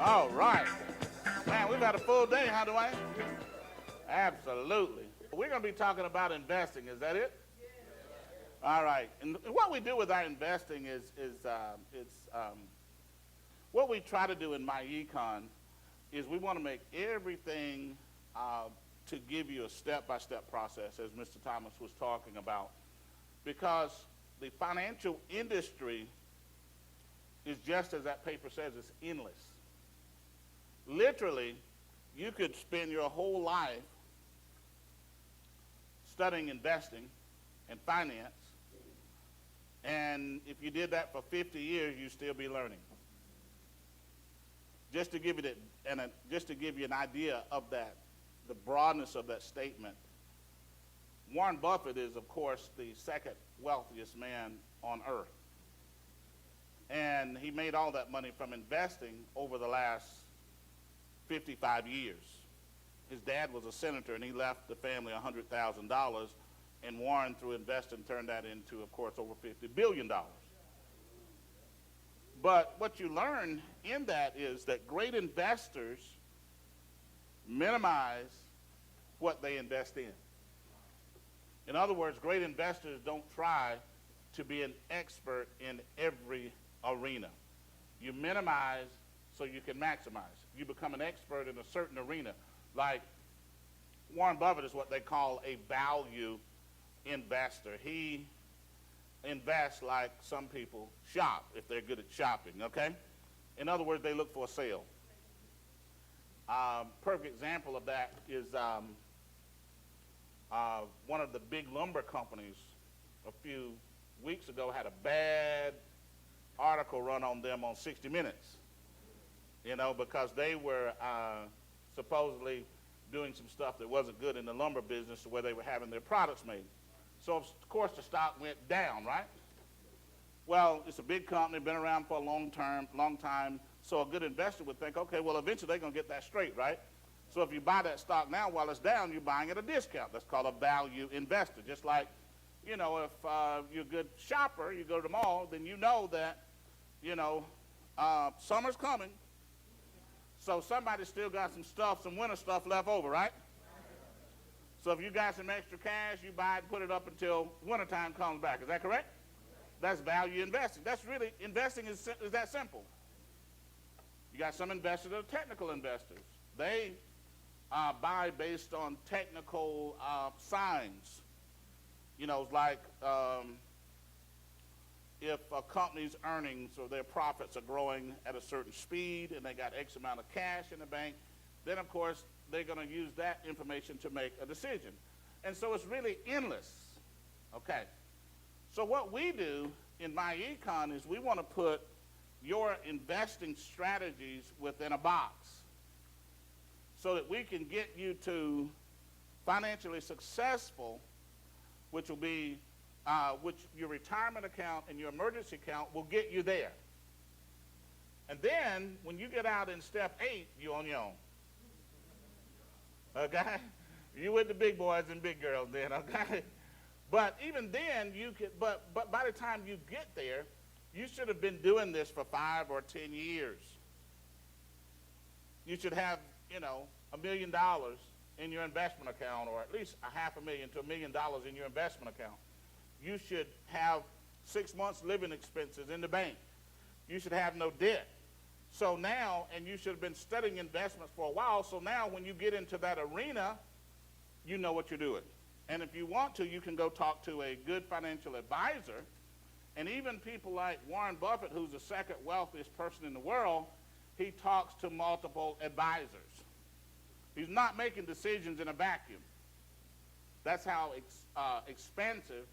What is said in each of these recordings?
All right. Man, we've had a full day, huh, Dwayne? Absolutely. We're going to be talking about investing. Is that it? All right. And what we do with our investing is what we try to do in myEcon is we want to make everything to give you a step-by-step process, as Mr. Thomas was talking about, because the financial industry is just as that paper says, it's endless. Literally, you could spend your whole life studying investing and finance, and if you did that for 50 years, you'd still be learning. Just to give you an idea of that, the broadness of that statement, Warren Buffett is, of course, the second wealthiest man on earth. And he made all that money from investing over the last 55 years. His dad was a senator, and he left the family $100,000, and Warren, through investing, turned that into, of course, over $50 billion. But what you learn in that is that great investors minimize what they invest in. In other words, great investors don't try to be an expert in every arena. You minimize so you can maximize. You become an expert in a certain arena. Like Warren Buffett is what they call a value investor. He invests like some people shop, if they're good at shopping, okay? In other words, they look for a sale. Perfect example of that is one of the big lumber companies a few weeks ago had a bad article run on them on 60 Minutes, because they were supposedly doing some stuff that wasn't good in the lumber business where they were having their products made. So, of course, the stock went down, right? Well, it's a big company, been around for a long time, so a good investor would think, okay, well, eventually they're going to get that straight, right? So if you buy that stock now while it's down, you're buying at a discount. That's called a value investor. Just like, if you're a good shopper, you go to the mall, then you know that, summer's coming, so somebody still got some winter stuff left over, right? So if you got some extra cash, you buy it, put it up until wintertime comes back. Is that correct? That's value investing. That's really, investing is that simple. You got some investors that are technical investors. They buy based on technical signs. Like if a company's earnings or their profits are growing at a certain speed and they got X amount of cash in the bank, then, of course, they're going to use that information to make a decision. And so it's really endless. Okay. So what we do in myEcon is we want to put your investing strategies within a box so that we can get you to financially successful, which will be which your retirement account and your emergency account will get you there. And then when you get out in step 8, you're on your own. Okay? You with the big boys and big girls then, okay? But even then, but by the time you get there, you should have been doing this for 5 or 10 years. You should have, $1 million in your investment account, or at least $500,000 to $1 million in your investment account. You should have 6 months living expenses in the bank. You should have no debt. So now, and you should have been studying investments for a while, so now when you get into that arena, you know what you're doing. And if you want to, you can go talk to a good financial advisor. And even people like Warren Buffett, who's the second wealthiest person in the world, he talks to multiple advisors. He's not making decisions in a vacuum. That's how expensive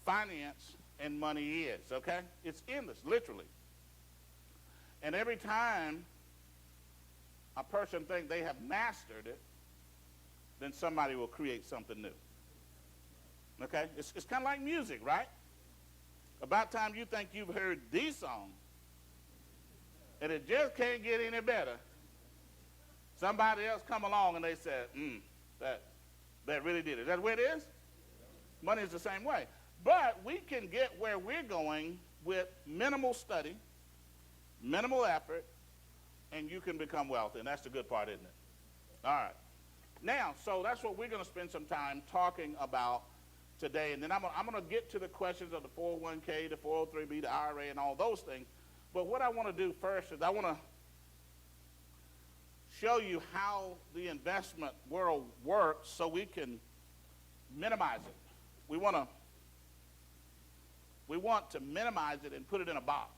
finance and money is, okay? It's endless, literally. And every time a person thinks they have mastered it, then somebody will create something new. Okay? It's kind of like music, right? About time you think you've heard the song, and it just can't get any better. Somebody else come along and they said, that really did it. Is that the way it is? Money is the same way. But we can get where we're going with minimal study, minimal effort, and you can become wealthy, and that's the good part, isn't it? All right. Now, so that's what we're going to spend some time talking about today, and then I'm going to get to the questions of the 401k, the 403b, the IRA, and all those things. But what I want to do first is I want to show you how the investment world works so we can minimize it. We want to minimize it and put it in a box.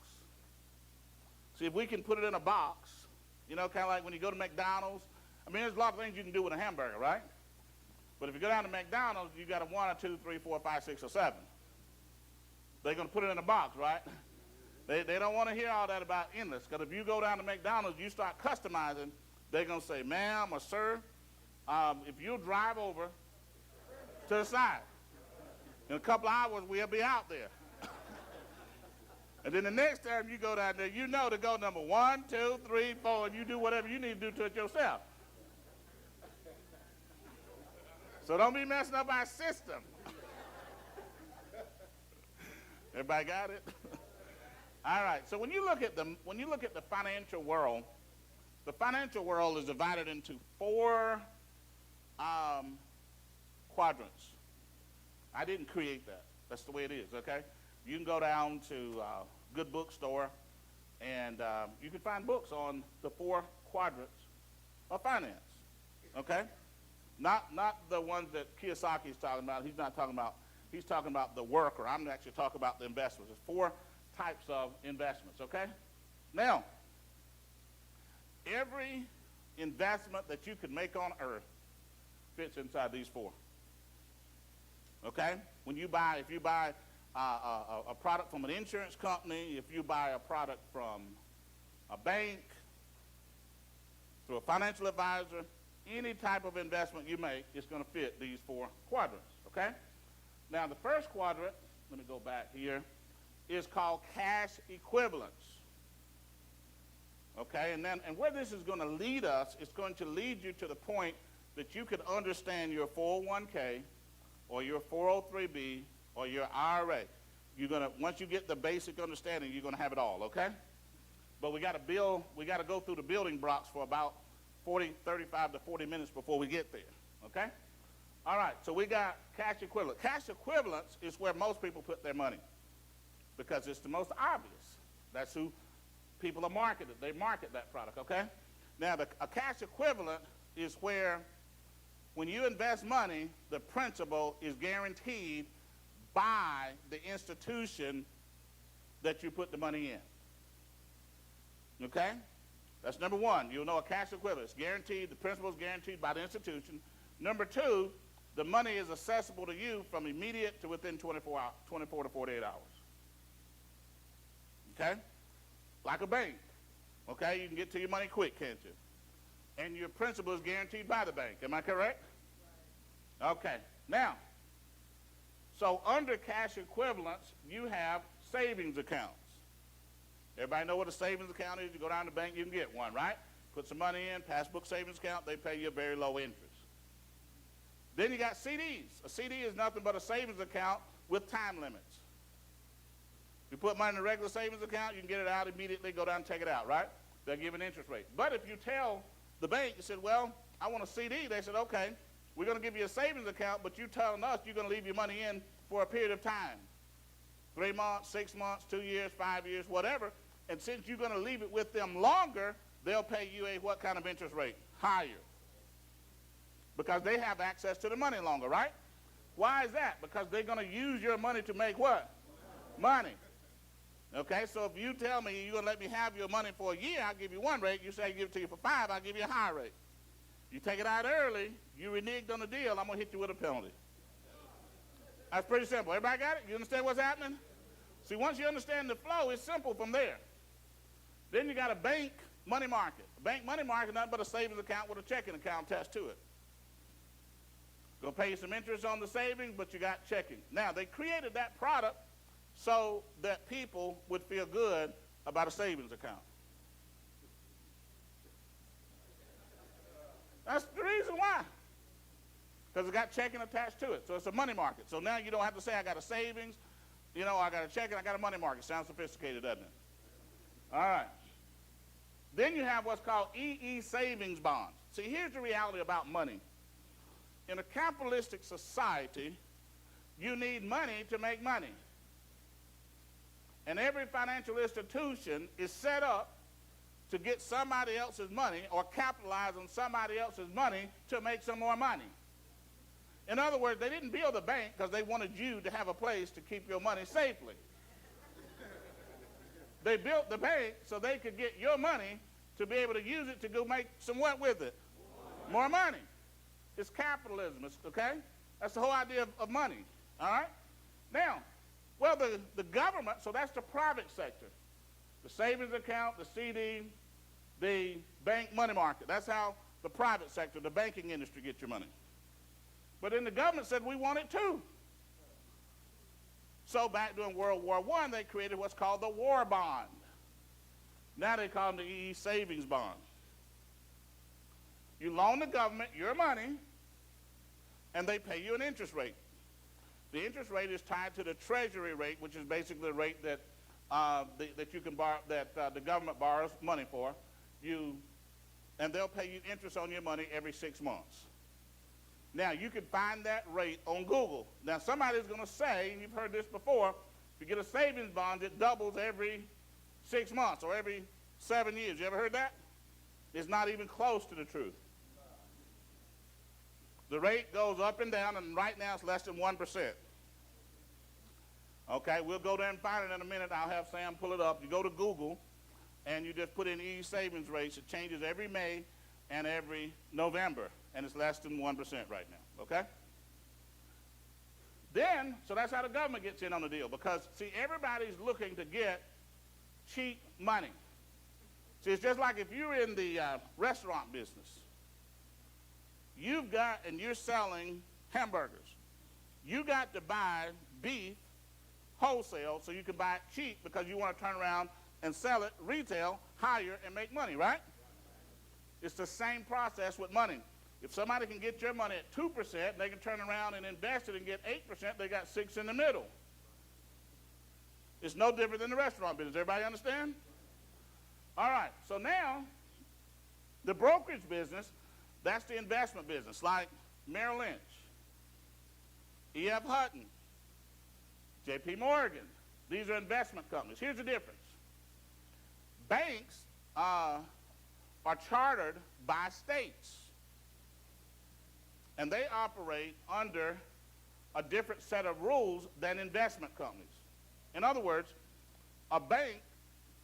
See, if we can put it in a box, you know, kind of like when you go to McDonald's. I mean, there's a lot of things you can do with a hamburger, right? But if you go down to McDonald's, you got a 1 or 2, 3, 4, 5, 6, or 7. They're going to put it in a box, right? They don't want to hear all that about endless, because if you go down to McDonald's, you start customizing, they're going to say, ma'am or sir, if you drive over to the side, in a couple of hours, we'll be out there. And then the next time you go down there, you know to go number 1, 2, 3, 4, and you do whatever you need to do to it yourself. So don't be messing up our system. Everybody got it? All right. So when you look at the financial world is divided into 4 quadrants. I didn't create that. That's the way it is. Okay. You can go down to a good bookstore, and you can find books on the 4 quadrants of finance. Okay. Not the ones that Kiyosaki's talking about. He's not talking about. He's talking about the worker. I'm actually talking about the investments. There's 4 types of investments. Okay. Now, every investment that you can make on earth fits inside these 4. Okay. If you buy a product from an insurance company, if you buy a product from a bank, through a financial advisor, any type of investment you make is going to fit these 4 quadrants, okay? Now, the first quadrant, let me go back here, is called cash equivalents, okay? And where this is going to lead us, it's going to lead you to the point that you can understand your 401k or your 403b or your IRA. Once you get the basic understanding, you're going to have it all, okay? But we got to go through the building blocks for about 35 to 40 minutes before we get there, okay? All right, so we got cash equivalent. Cash equivalents is where most people put their money because it's the most obvious. That's who people are marketed. They market that product, okay? Now, a cash equivalent is where when you invest money, the principal is guaranteed by the institution that you put the money in, okay? That's number 1. You'll know a cash equivalent. It's guaranteed. The principal is guaranteed by the institution. Number 2, the money is accessible to you from immediate to within 24 to 48 hours. Okay? Like a bank. Okay? You can get to your money quick, can't you? And your principal is guaranteed by the bank. Am I correct? Okay. Now, so under cash equivalents, you have savings accounts. Everybody know what a savings account is? You go down to the bank, you can get one, right? Put some money in, passbook savings account, they pay you a very low interest. Then you got CDs. A CD is nothing but a savings account with time limits. You put money in a regular savings account, you can get it out immediately, go down and take it out, right? They'll give an interest rate. But if you tell the bank, you said, well, I want a CD, they said, okay, we're going to give you a savings account, but you're telling us you're going to leave your money in for a period of time. 3 months, 6 months, 2 years, 5 years, whatever. And since you're going to leave it with them longer, they'll pay you a what kind of interest rate? Higher. Because they have access to the money longer, right? Why is that? Because they're going to use your money to make what? Money. Okay, so if you tell me you're going to let me have your money for a year, I'll give you one rate. You say I give it to you for 5, I'll give you a higher rate. You take it out early, you reneged on the deal, I'm going to hit you with a penalty. That's pretty simple. Everybody got it? You understand what's happening? See, once you understand the flow, it's simple from there. Then you got a bank money market. A bank money market is nothing but a savings account with a checking account attached to it. Going to pay you some interest on the savings, but you got checking. Now, they created that product so that people would feel good about a savings account. That's the reason why. Because it got checking attached to it. So it's a money market. So now you don't have to say I got a savings, I got a checking, I got a money market. Sounds sophisticated, doesn't it? All right. Then you have what's called EE savings bonds. See, here's the reality about money. In a capitalistic society, you need money to make money. And every financial institution is set up to get somebody else's money or capitalize on somebody else's money to make some more money. In other words, they didn't build a bank because they wanted you to have a place to keep your money safely. They built the bank so they could get your money to be able to use it to go make some what with it? More money. It's capitalism, okay? That's the whole idea of money, all right? Now, well, the government, so that's the private sector. The savings account, the CD, the bank money market. That's how the private sector, the banking industry gets your money. But then the government said we want it too. So back during World War I, they created what's called the war bond. Now they call them the EE savings bond. You loan the government your money, and they pay you an interest rate. The interest rate is tied to the treasury rate, which is basically the rate that that you can borrow, that the government borrows money for. And they'll pay you interest on your money every 6 months. Now, you can find that rate on Google. Now, somebody's going to say, and you've heard this before, if you get a savings bond, it doubles every 6 months or every 7 years. You ever heard that? It's not even close to the truth. The rate goes up and down, and right now it's less than 1%. Okay, we'll go there and find it in a minute. I'll have Sam pull it up. You go to Google, and you just put in EE savings rates. It changes every May and every November. And it's less than 1% right now, okay? Then, so that's how the government gets in on the deal, because, see, everybody's looking to get cheap money. See, it's just like if you're in the restaurant business. You've got, and you're selling hamburgers. You got to buy beef wholesale so you can buy it cheap because you want to turn around and sell it retail higher and make money, right? It's the same process with money. If somebody can get your money at 2%, they can turn around and invest it and get 8%, they got 6 in the middle. It's no different than the restaurant business. Everybody understand? All right, so now, the brokerage business, that's the investment business, like Merrill Lynch, E.F. Hutton, J.P. Morgan. These are investment companies. Here's the difference. Banks are chartered by states. And they operate under a different set of rules than investment companies. In other words, a bank,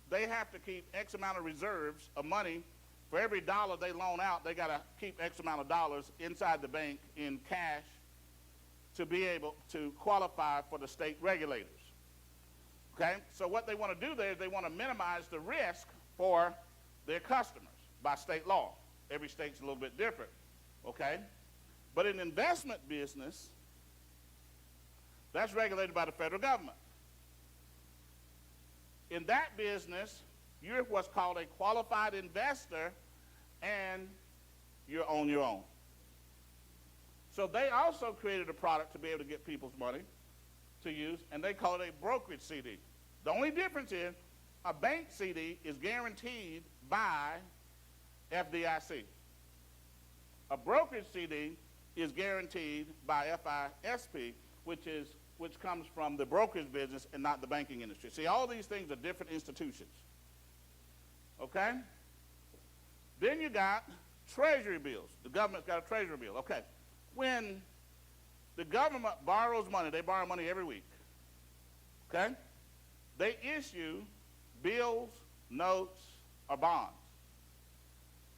they have to keep X amount of reserves of money. For every dollar they loan out, they got to keep X amount of dollars inside the bank in cash to be able to qualify for the state regulators. Okay? So what they want to do there is they want to minimize the risk for their customers by state law. Every state's a little bit different. Okay? But in investment business, that's regulated by the federal government. In that business, you're what's called a qualified investor, and you're on your own. So they also created a product to be able to get people's money to use, and they call it a brokerage CD. The only difference is a bank CD is guaranteed by FDIC. A brokerage CD is guaranteed by FISP, which comes from the brokerage business and not the banking industry. See, all these things are different institutions. Okay? Then you got treasury bills. The government's got a treasury bill. Okay. When the government borrows money, they borrow money every week. Okay? They issue bills, notes, or bonds.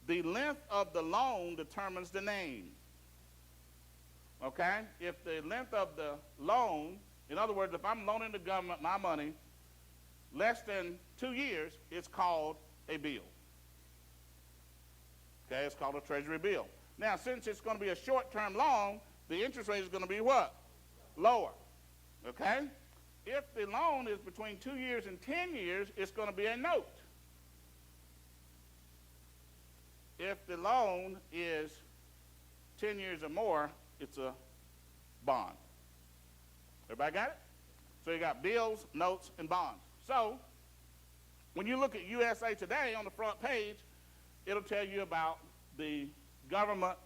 The length of the loan determines the name. Okay? If the length of the loan, in other words, if I'm loaning the government my money less than 2 years, it's called a bill. Okay? It's called a treasury bill. Now, since it's going to be a short-term loan, the interest rate is going to be what? Lower. Okay? If the loan is between 2 years and 10 years, it's going to be a note. If the loan is 10 years or more, it's a bond. Everybody got it? So you got bills, notes, and bonds. So When you look at USA Today on the front page, it'll tell you about the government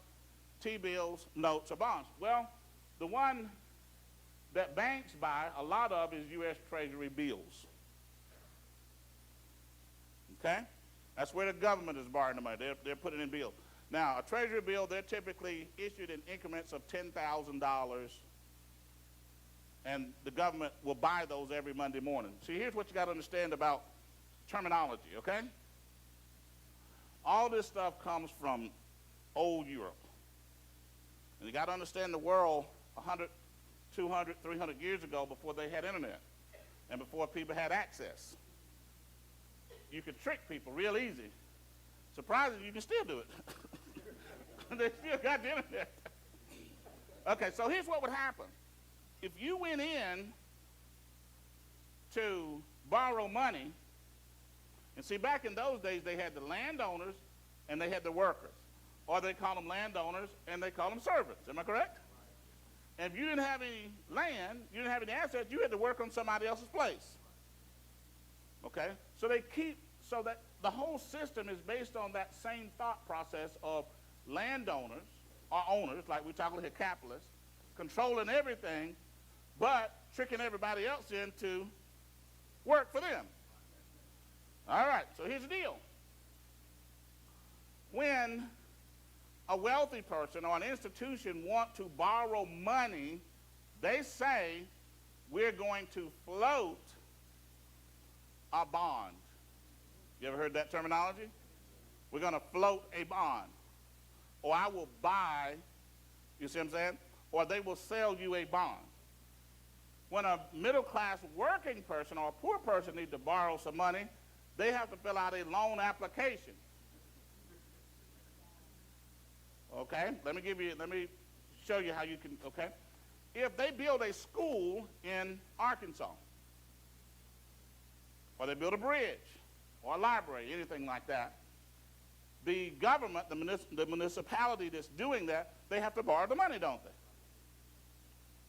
T-bills, notes, or bonds. Well, the one that banks buy a lot of is U.S. Treasury bills. Okay? That's where the government is borrowing the money. They're putting in bills. Now, a Treasury bill, they're typically issued in increments of $10,000, and the government will buy those every Monday morning. See, here's what you got to understand about terminology, okay? All this stuff comes from old Europe. And you got to understand the world 100, 200, 300 years ago before they had internet and before people had access. You could trick people real easy. Surprisingly, you can still do it. They still got the internet. Okay, so here's what would happen. If you went in to borrow money, and see, back in those days, they had the landowners and they had the workers. Or they call them landowners and they call them servants. Am I correct? And if you didn't have any land, you didn't have any assets, you had to work on somebody else's place. Okay? So so that the whole system is based on that same thought process of landowners or owners, like we're talking here, capitalists, controlling everything, but tricking everybody else in to work for them. All right, so here's the deal. When a wealthy person or an institution want to borrow money, they say, we're going to float a bond. You ever heard that terminology? We're going to float a bond. Or I will buy, you see what I'm saying? Or they will sell you a bond. When a middle-class working person or a poor person needs to borrow some money, they have to fill out a loan application. Okay, let me show you how you can, okay? If they build a school in Arkansas, or they build a bridge, or a library, anything like that, the government, the municipality that's doing that, they have to borrow the money, don't they?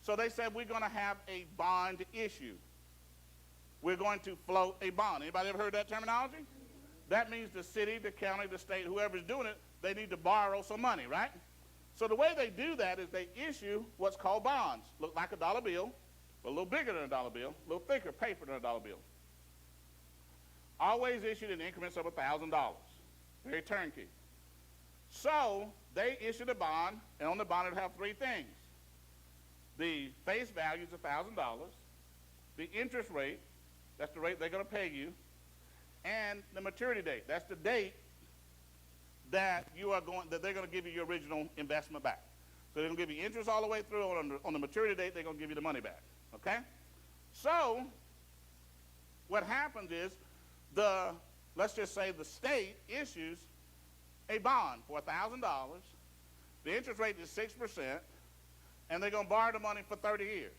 So they said, we're going to have a bond issue. We're going to float a bond. Anybody ever heard that terminology? That means the city, the county, the state, whoever's doing it, they need to borrow some money, right? So the way they do that is they issue what's called bonds. Look like a dollar bill, but a little bigger than a dollar bill, a little thicker paper than a dollar bill. Always issued in increments of $1,000. Very turnkey. So they issued a bond, and on the bond it'll have three things. The face value is $1,000. The interest rate, that's the rate they're going to pay you. And the maturity date, that's the date that they're going to give you your original investment back. So they're going to give you interest all the way through. On the maturity date, they're going to give you the money back. Okay? So what happens is let's just say the state issues a bond for $1,000. The interest rate is 6%, and they're going to borrow the money for 30 years.